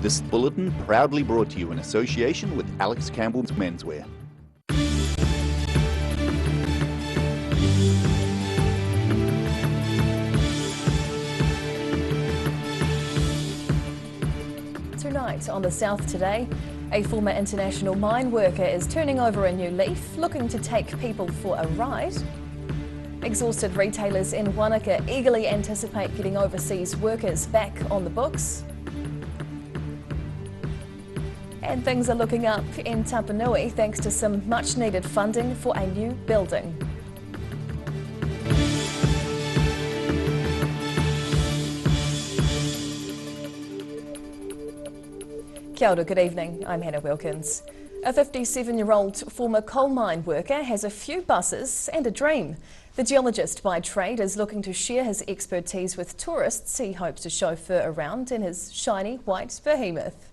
This bulletin proudly brought to you in association with Alex Campbell's Menswear. Tonight on The South Today, a former international mine worker is turning over a new leaf, looking to take people for a ride. Exhausted retailers in Wanaka eagerly anticipate getting overseas workers back on the books. And things are looking up in Tapanui thanks to some much needed funding for a new building. Kia ora, good evening, I'm Hannah Wilkins. A 57-year-old former coal mine worker has a few buses and a dream. The geologist by trade is looking to share his expertise with tourists he hopes to chauffeur around in his shiny white behemoth.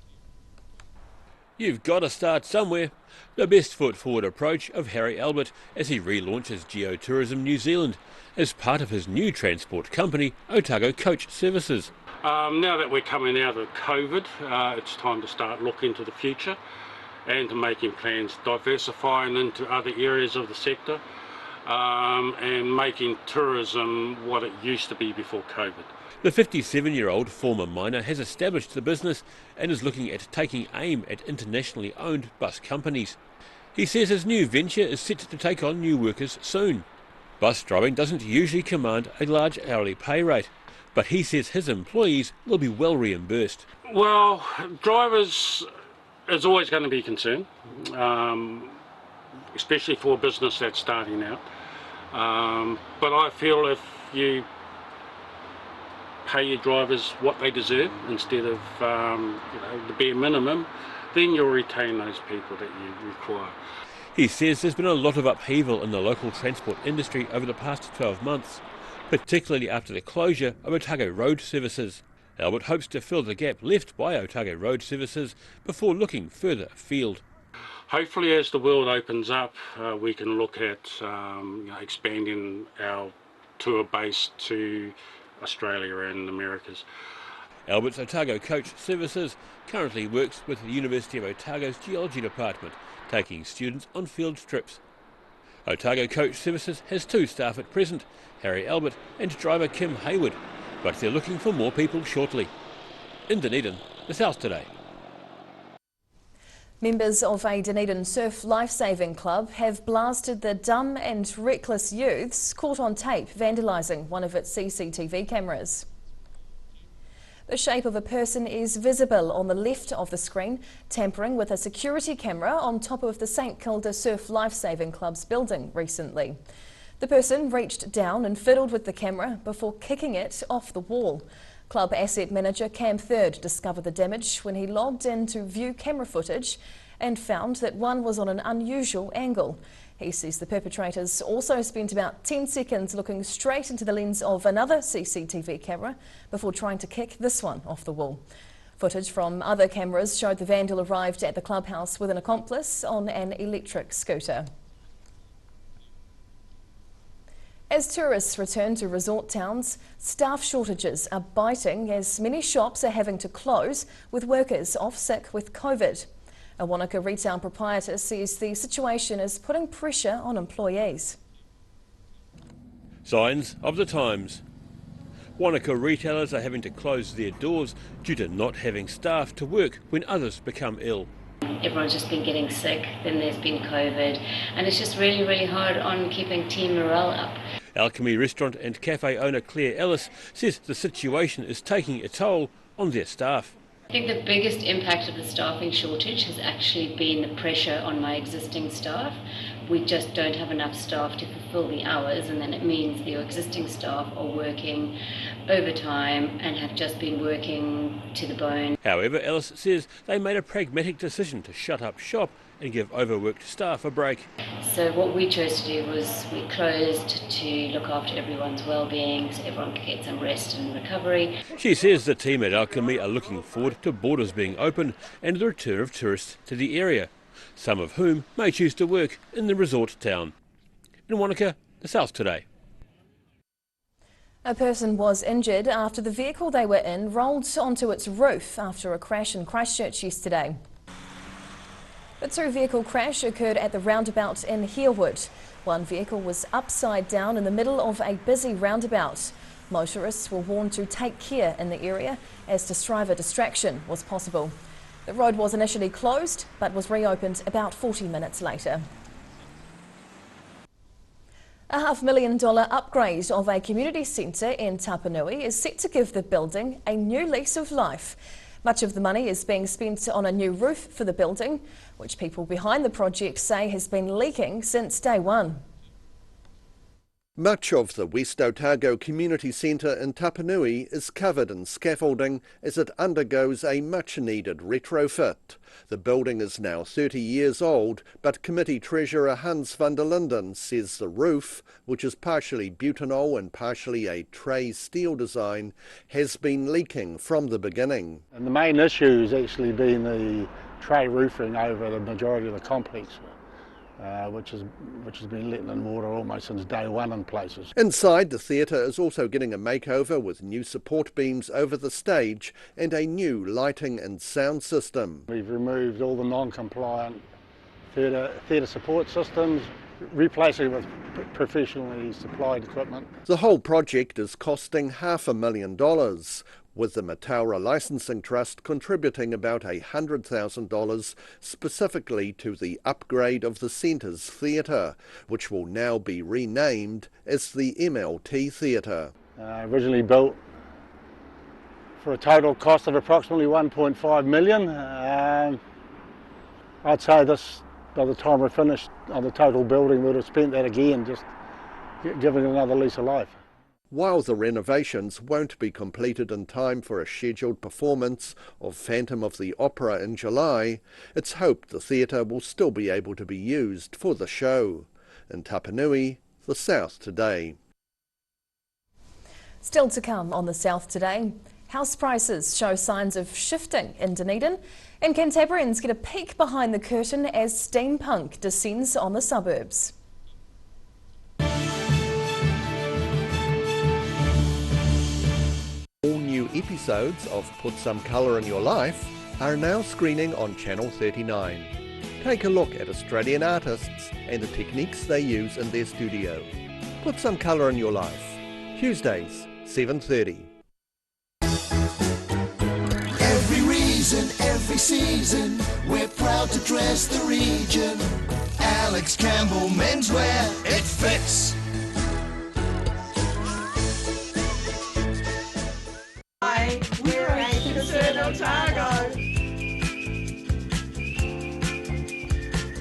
You've got to start somewhere. The best foot forward approach of Harry Albert as he relaunches Geotourism New Zealand as part of his new transport company, Otago Coach Services. Now that we're coming out of COVID, it's time to start looking to the future and to making plans, diversifying into other areas of the sector and making tourism what it used to be before COVID. The 57-year-old former miner has established the business and is looking at taking aim at internationally owned bus companies. He says his new venture is set to take on new workers soon. Bus driving doesn't usually command a large hourly pay rate, but he says his employees will be well reimbursed. Well, drivers is always going to be a concern, especially for a business that's starting out. But I feel if you pay your drivers what they deserve instead of the bare minimum, then you'll retain those people that you require. He says there's been a lot of upheaval in the local transport industry over the past 12 months, particularly after the closure of Otago Road Services. Albert hopes to fill the gap left by Otago Road Services before looking further afield. Hopefully as the world opens up, we can look at expanding our tour base to Australia and the Americas. Albert's Otago Coach Services currently works with the University of Otago's Geology Department, taking students on field trips. Otago Coach Services has 2 staff at present, Harry Albert and driver Kim Hayward, but they're looking for more people shortly. In Dunedin, The South Today. Members of a Dunedin Surf Lifesaving Club have blasted the dumb and reckless youths caught on tape vandalising one of its CCTV cameras. The shape of a person is visible on the left of the screen, tampering with a security camera on top of the St Kilda Surf Lifesaving Club's building recently. The person reached down and fiddled with the camera before kicking it off the wall. Club asset manager Cam Third discovered the damage when he logged in to view camera footage and found that one was on an unusual angle. He says the perpetrators also spent about 10 seconds looking straight into the lens of another CCTV camera before trying to kick this one off the wall. Footage from other cameras showed the vandal arrived at the clubhouse with an accomplice on an electric scooter. As tourists return to resort towns, staff shortages are biting as many shops are having to close with workers off sick with COVID. A Wanaka retail proprietor says the situation is putting pressure on employees. Signs of the times. Wanaka retailers are having to close their doors due to not having staff to work when others become ill. Everyone's just been getting sick, then there's been COVID, and it's just really, really hard on keeping team morale up. Alchemy restaurant and cafe owner Claire Ellis says the situation is taking a toll on their staff. I think the biggest impact of the staffing shortage has actually been the pressure on my existing staff. We just don't have enough staff to fulfill the hours, and then it means the existing staff are working overtime and have just been working to the bone. However, Ellis says they made a pragmatic decision to shut up shop and give overworked staff a break. So what we chose to do was we closed to look after everyone's well-being so everyone could get some rest and recovery. She says the team at Alchemy are looking forward to borders being open and the return of tourists to the area, some of whom may choose to work in the resort town. In Wanaka, The South Today. A person was injured after the vehicle they were in rolled onto its roof after a crash in Christchurch yesterday. The two-vehicle crash occurred at the roundabout in Herewood. One vehicle was upside down in the middle of a busy roundabout. Motorists were warned to take care in the area as driver distraction was possible. The road was initially closed but was reopened about 40 minutes later. A $500,000 upgrade of a community centre in Tapanui is set to give the building a new lease of life. Much of the money is being spent on a new roof for the building, which people behind the project say has been leaking since day one. Much of the West Otago Community Centre in Tapanui is covered in scaffolding as it undergoes a much-needed retrofit. The building is now 30 years old, but Committee Treasurer Hans van der Linden says the roof, which is partially butanol and partially a tray steel design, has been leaking from the beginning. And the main issue has actually been the tray roofing over the majority of the complex. Which has been letting in water almost since day one in places. Inside, the theatre is also getting a makeover with new support beams over the stage and a new lighting and sound system. We've removed all the non-compliant theatre support systems, replacing it with professionally supplied equipment. The whole project is costing $500,000, with the Mataura Licensing Trust contributing about $100,000 specifically to the upgrade of the centre's theatre, which will now be renamed as the MLT Theatre. Originally built for a total cost of approximately $1.5 million. I'd say this, by the time we're finished on the total building, we'd have spent that again, just giving it another lease of life. While the renovations won't be completed in time for a scheduled performance of Phantom of the Opera in July, it's hoped the theatre will still be able to be used for the show. In Tapanui, The South Today. Still to come on The South Today, house prices show signs of shifting in Dunedin, and Cantabrians get a peek behind the curtain as steampunk descends on the suburbs. All new episodes of Put Some Colour in Your Life are now screening on Channel 39. Take a look at Australian artists and the techniques they use in their studio. Put Some Colour in Your Life, Tuesdays, 7:30. Every reason, every season, we're proud to dress the region. Alex Campbell Menswear, it fits. We're H Concern Otago.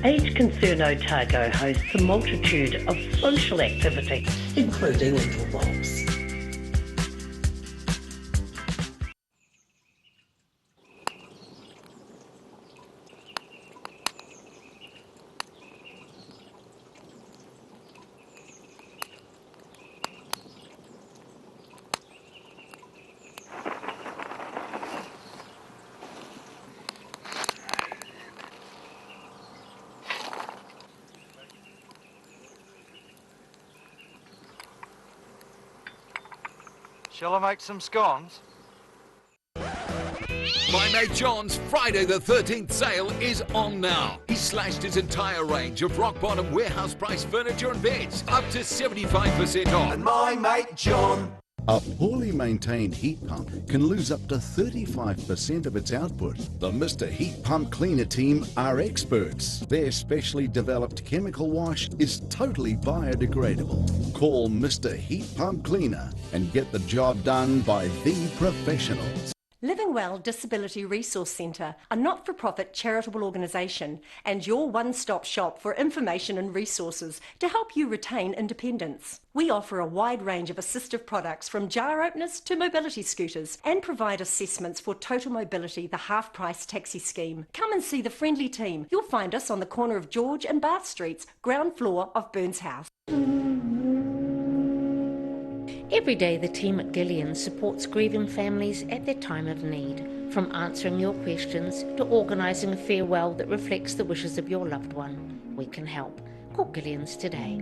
H Concern Otago hosts a multitude of social activity, including Angel Walks. Shall I make some scones? My mate John's Friday the 13th sale is on now. He's slashed his entire range of rock-bottom warehouse price furniture and beds up to 75% off. And my mate John. A poorly maintained heat pump can lose up to 35% of its output. The Mr. Heat Pump Cleaner team are experts. Their specially developed chemical wash is totally biodegradable. Call Mr. Heat Pump Cleaner and get the job done by the professionals. Living Well Disability Resource Centre, a not-for-profit charitable organisation and your one-stop shop for information and resources to help you retain independence. We offer a wide range of assistive products from jar openers to mobility scooters and provide assessments for Total Mobility, the half-price taxi scheme. Come and see the friendly team. You'll find us on the corner of George and Bath Streets, ground floor of Burns House. Every day the team at Gillian supports grieving families at their time of need, from answering your questions to organising a farewell that reflects the wishes of your loved one. We can help. Call Gillian's today.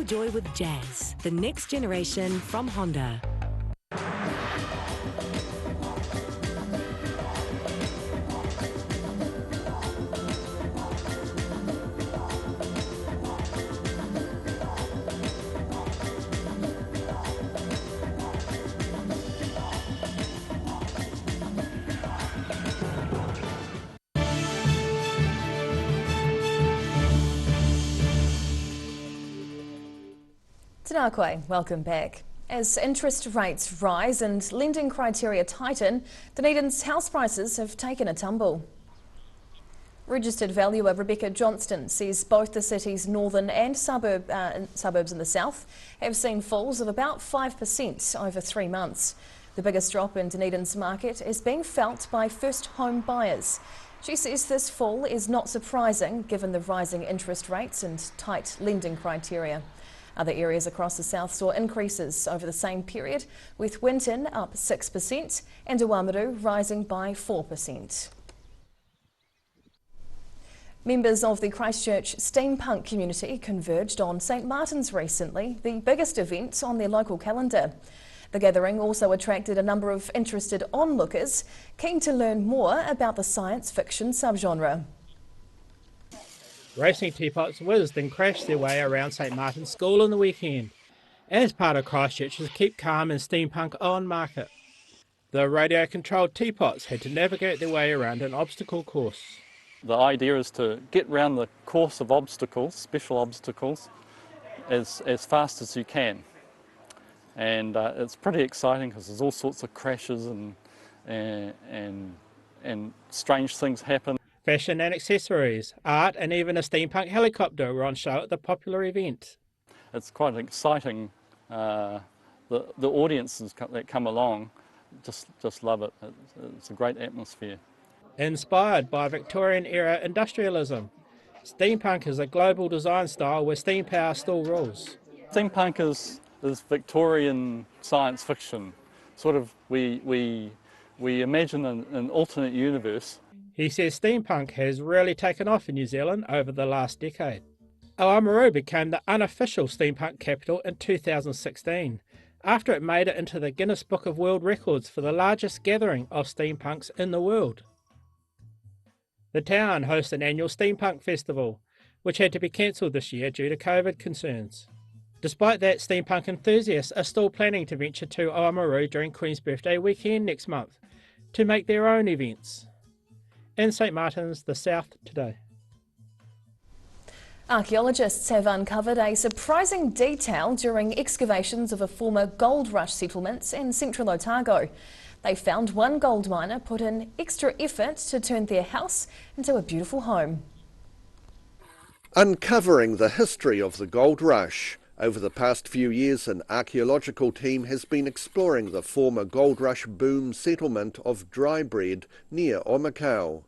joy with Jazz, the next generation from Honda. Tēnā koe, welcome back. As interest rates rise and lending criteria tighten, Dunedin's house prices have taken a tumble. Registered valuer Rebecca Johnston says both the city's northern and suburbs in the south have seen falls of about 5% over 3 months. The biggest drop in Dunedin's market is being felt by first home buyers. She says this fall is not surprising given the rising interest rates and tight lending criteria. Other areas across the south saw increases over the same period, with Winton up 6% and Oamaru rising by 4%. Members of the Christchurch steampunk community converged on St Martin's recently, the biggest event on their local calendar. The gathering also attracted a number of interested onlookers keen to learn more about the science fiction subgenre. Racing teapots whizzed and crashed their way around St Martin's School on the weekend, as part of Christchurch's Keep Calm and Steampunk On market. The radio-controlled teapots had to navigate their way around an obstacle course. The idea is to get around the course of obstacles, special obstacles, as fast as you can. And it's pretty exciting because there's all sorts of crashes and strange things happen. Fashion and accessories, art and even a steampunk helicopter were on show at the popular event. It's quite exciting. The audiences that come along just love it. It's a great atmosphere. Inspired by Victorian-era industrialism, steampunk is a global design style where steam power still rules. Steampunk is Victorian science fiction. Sort of, we imagine an alternate universe. He says steampunk has really taken off in New Zealand over the last decade. Oamaru became the unofficial steampunk capital in 2016, after it made it into the Guinness Book of World Records for the largest gathering of steampunks in the world. The town hosts an annual steampunk festival, which had to be cancelled this year due to COVID concerns. Despite that, steampunk enthusiasts are still planning to venture to Oamaru during Queen's Birthday weekend next month to make their own events. In St Martin's, the South today. Archaeologists have uncovered a surprising detail during excavations of a former gold rush settlement in central Otago. They found one gold miner put in extra effort to turn their house into a beautiful home. Uncovering the history of the gold rush. Over the past few years, an archaeological team has been exploring the former gold rush boom settlement of Drybread near Omakau.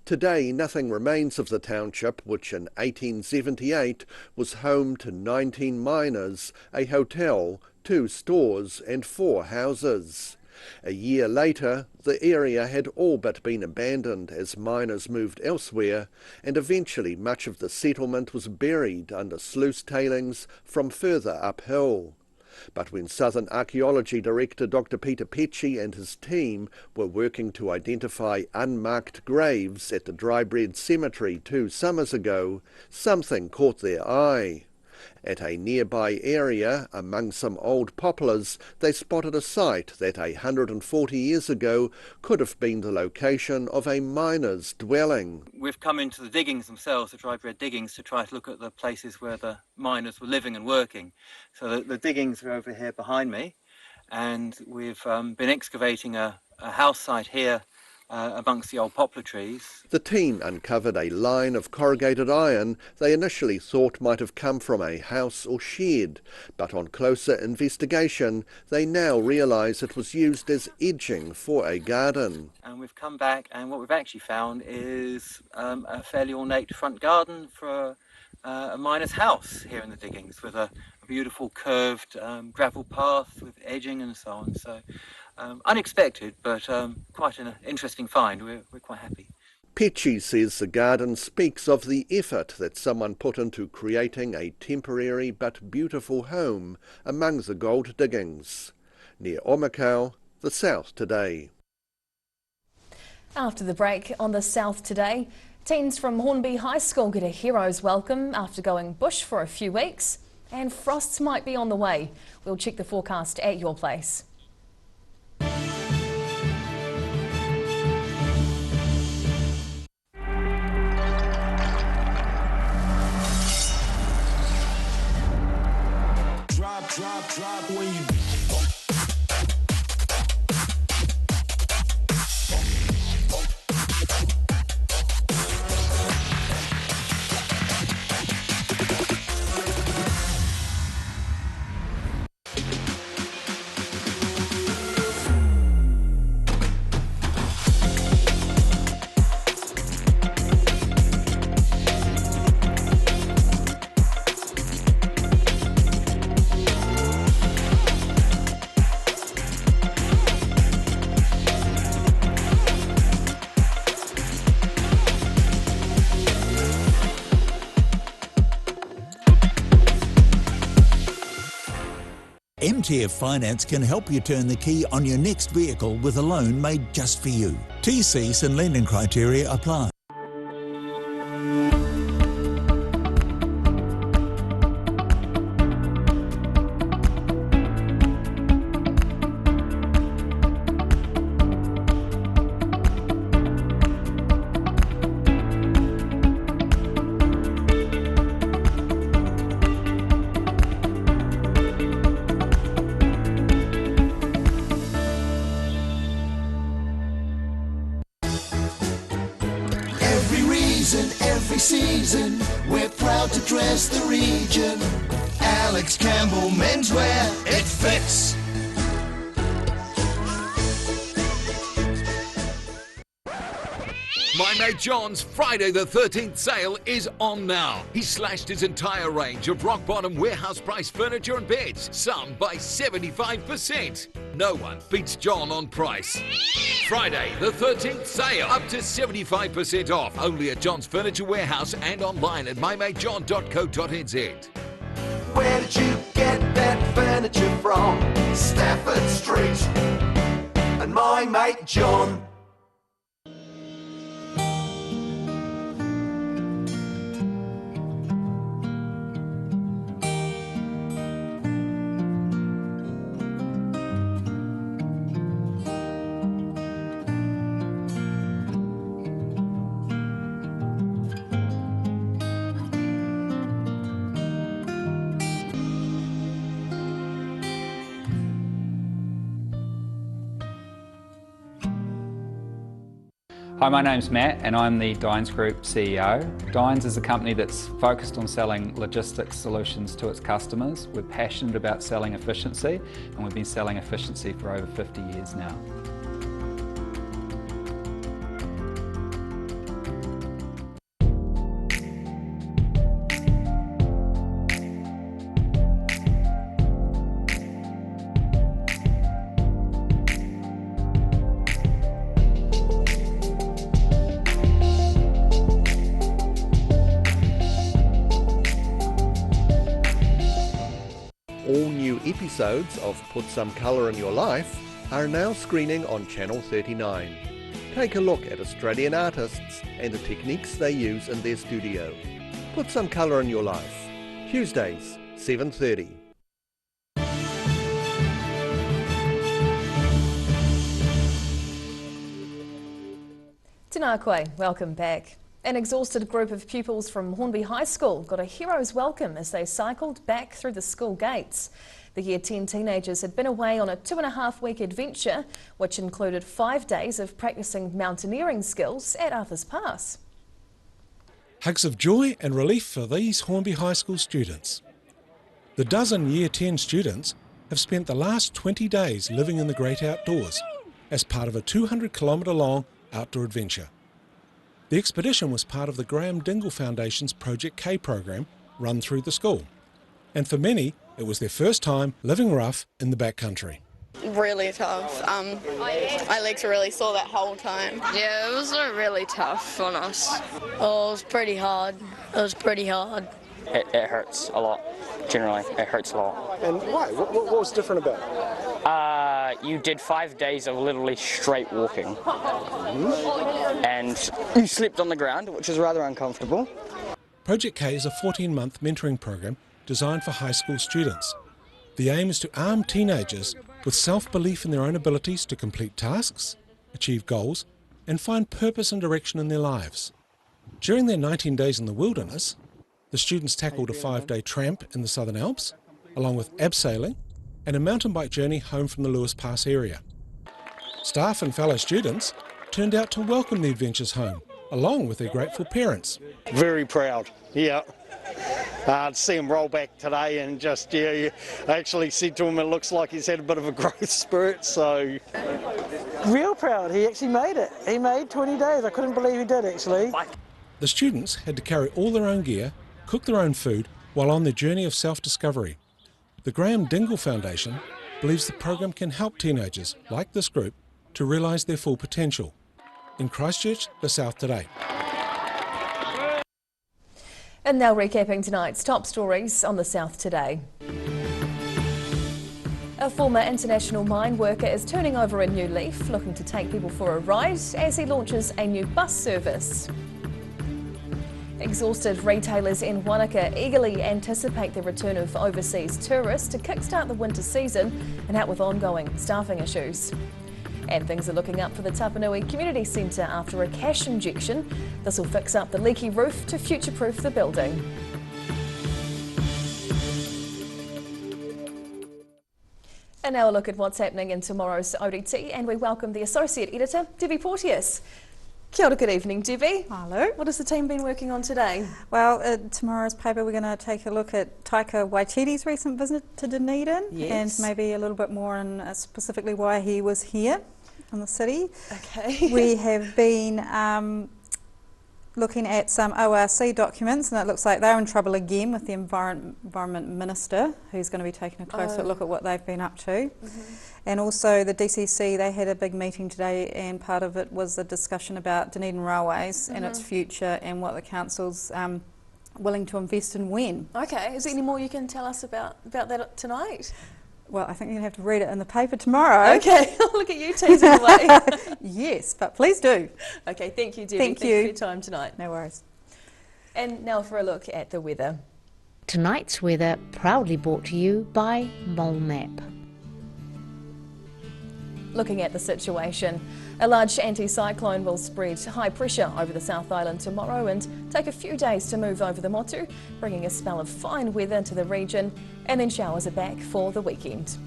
Today, nothing remains of the township, which in 1878 was home to 19 miners, a hotel, 2 stores and 4 houses. A year later, the area had all but been abandoned as miners moved elsewhere, and eventually much of the settlement was buried under sluice tailings from further uphill. But when Southern Archaeology Director Dr. Peter Pecci and his team were working to identify unmarked graves at the Drybread Cemetery 2 summers ago, something caught their eye. At a nearby area, among some old poplars, they spotted a site that 140 years ago could have been the location of a miner's dwelling. We've come into the diggings themselves, the Drybread diggings, to try to look at the places where the miners were living and working. So the diggings are over here behind me, and we've been excavating a house site here amongst the old poplar trees. The team uncovered a line of corrugated iron they initially thought might have come from a house or shed, but on closer investigation they now realise it was used as edging for a garden. And we've come back, and what we've actually found is a fairly ornate front garden for a miner's house here in the diggings, with a beautiful curved gravel path with edging and so on. So unexpected, but quite an interesting find. We're quite happy. Petchy says the garden speaks of the effort that someone put into creating a temporary but beautiful home among the gold diggings. Near Omakau, the South Today. After the break on the South Today, teens from Hornby High School get a hero's welcome after going bush for a few weeks, and frosts might be on the way. We'll check the forecast at your place. Drop when you MTF Finance can help you turn the key on your next vehicle with a loan made just for you. TCs and lending criteria apply. Every season, we're proud to dress the region. Alex Campbell Menswear, it fits. My mate John's Friday the 13th sale is on now. He slashed his entire range of rock bottom warehouse price furniture and beds, some by 75%. No one beats John on price. Friday the 13th sale, up to 75% off, only at John's Furniture Warehouse and online at mymatejohn.co.nz. Where did you get that furniture from? Stafford Street and my mate John. Hi, my name's Matt and I'm the Dines Group CEO. Dines is a company that's focused on selling logistics solutions to its customers. We're passionate about selling efficiency and we've been selling efficiency for over 50 years now. All new episodes of Put Some Colour in Your Life are now screening on Channel 39. Take a look at Australian artists and the techniques they use in their studio. Put Some Colour in Your Life, Tuesdays, 7:30. Tēnā koe, welcome back. An exhausted group of pupils from Hornby High School got a hero's welcome as they cycled back through the school gates. The Year 10 teenagers had been away on a 2.5-week adventure, which included 5 days of practicing mountaineering skills at Arthur's Pass. Hugs of joy and relief for these Hornby High School students. The dozen Year 10 students have spent the last 20 days living in the great outdoors as part of a 200-kilometre long outdoor adventure. The expedition was part of the Graham Dingle Foundation's Project K program run through the school. And for many, it was their first time living rough in the backcountry. Really tough. My legs were really sore that whole time. Yeah, it was really tough on us. Oh, it was pretty hard. It was pretty hard. It hurts a lot. Generally, it hurts a lot. And why? What was different about it? You did 5 days of literally straight walking. And you slept on the ground, which is rather uncomfortable. Project K is a 14-month mentoring program designed for high school students. The aim is to arm teenagers with self-belief in their own abilities to complete tasks, achieve goals, and find purpose and direction in their lives. During their 19 days in the wilderness, the students tackled a 5-day tramp in the Southern Alps, along with abseiling and a mountain bike journey home from the Lewis Pass area. Staff and fellow students turned out to welcome the adventures home, along with their grateful parents. Very proud, yeah. To see him roll back today and just, I actually said to him it looks like he's had a bit of a growth spurt, so. Real proud, he actually made it. He made 20 days, I couldn't believe he did actually. The students had to carry all their own gear, cook their own food, while on their journey of self-discovery. The Graham Dingle Foundation believes the program can help teenagers, like this group, to realise their full potential. In Christchurch, the South Today. And now recapping tonight's top stories on the South Today. A former international mine worker is turning over a new leaf, looking to take people for a ride as he launches a new bus service. Exhausted retailers in Wanaka eagerly anticipate the return of overseas tourists to kickstart the winter season and help with ongoing staffing issues. And things are looking up for the Tapanui Community Centre after a cash injection. This will fix up the leaky roof to future-proof the building. And now a look at what's happening in tomorrow's ODT, and we welcome the Associate Editor, Debbie Porteous. Kia ora, good evening, Debbie. Hello. What has the team been working on today? Well, tomorrow's paper we're going to take a look at Taika Waititi's recent visit to Dunedin, Yes. and maybe a little bit more on specifically why he was here in the city. Okay. We have been looking at some ORC documents, and it looks like they're in trouble again with the Environment Minister, who's going to be taking a closer look at what they've been up to. And also the DCC, they had a big meeting today, and part of it was a discussion about Dunedin Railways and its future and what the council's willing to invest in when. Okay, is there any more you can tell us about that tonight? Well, I think you'll have to read it in the paper tomorrow. Okay, look at you teasing away. Yes, but please do. Okay, thank you, Debbie. Thank you. Thanks for your time tonight. No worries. And now for a look at the weather. Tonight's weather proudly brought to you by MoleMap. Looking at the situation, a large anticyclone will spread high pressure over the South Island tomorrow and take a few days to move over the Motu, bringing a spell of fine weather to the region, and then showers are back for the weekend.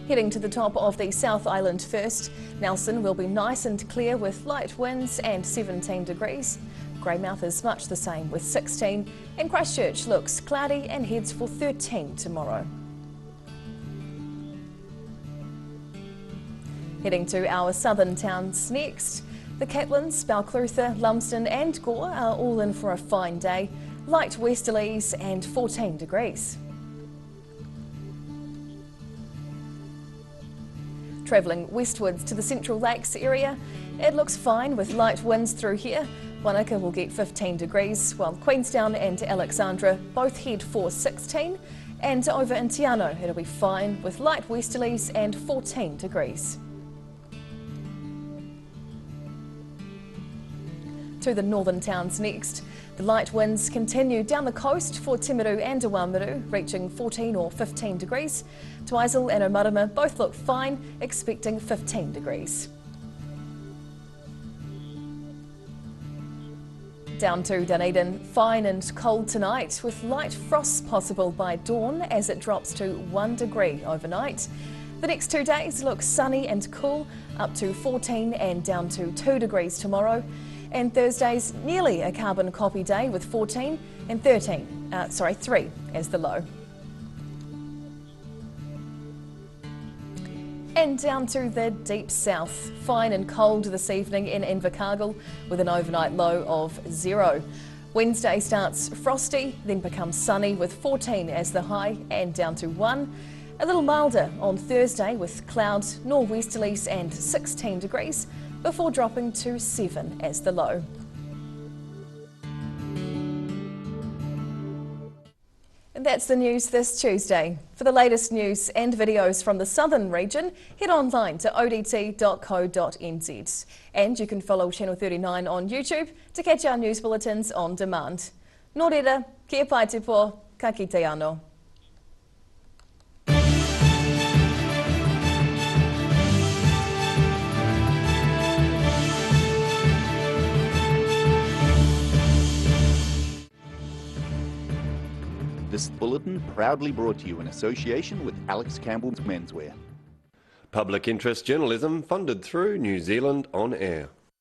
Heading to the top of the South Island first, Nelson will be nice and clear with light winds and 17 degrees. Greymouth is much the same with 16, and Christchurch looks cloudy and heads for 13 tomorrow. Heading to our southern towns next, the Catlins, Balclutha, Lumsden and Gore are all in for a fine day, light westerlies and 14 degrees. Travelling westwards to the Central Lakes area, it looks fine with light winds through here. Wanaka will get 15 degrees, while Queenstown and Alexandra both head for 16, and over in Te Anau it'll be fine with light westerlies and 14 degrees. To the northern towns next. The light winds continue down the coast for Timaru and Oamaru, reaching 14 or 15 degrees. Twizel and Omarama both look fine, expecting 15 degrees. Down to Dunedin, fine and cold tonight, with light frosts possible by dawn as it drops to 1 degree overnight. The next 2 days look sunny and cool, up to 14 and down to 2 degrees tomorrow. And Thursday's nearly a carbon copy day with 14 and 3 as the low. And down to the deep south, fine and cold this evening in Invercargill with an overnight low of 0. Wednesday starts frosty, then becomes sunny with 14 as the high and down to 1. A little milder on Thursday with clouds, nor'westerlies and 16 degrees before dropping to 7 as the low. And that's the news this Tuesday. For the latest news and videos from the southern region, head online to odt.co.nz. And you can follow Channel 39 on YouTube to catch our news bulletins on demand. Nō reira, kia pai te pō, ka kite anō. This bulletin proudly brought to you in association with Alex Campbell's Menswear. Public interest journalism funded through New Zealand On Air.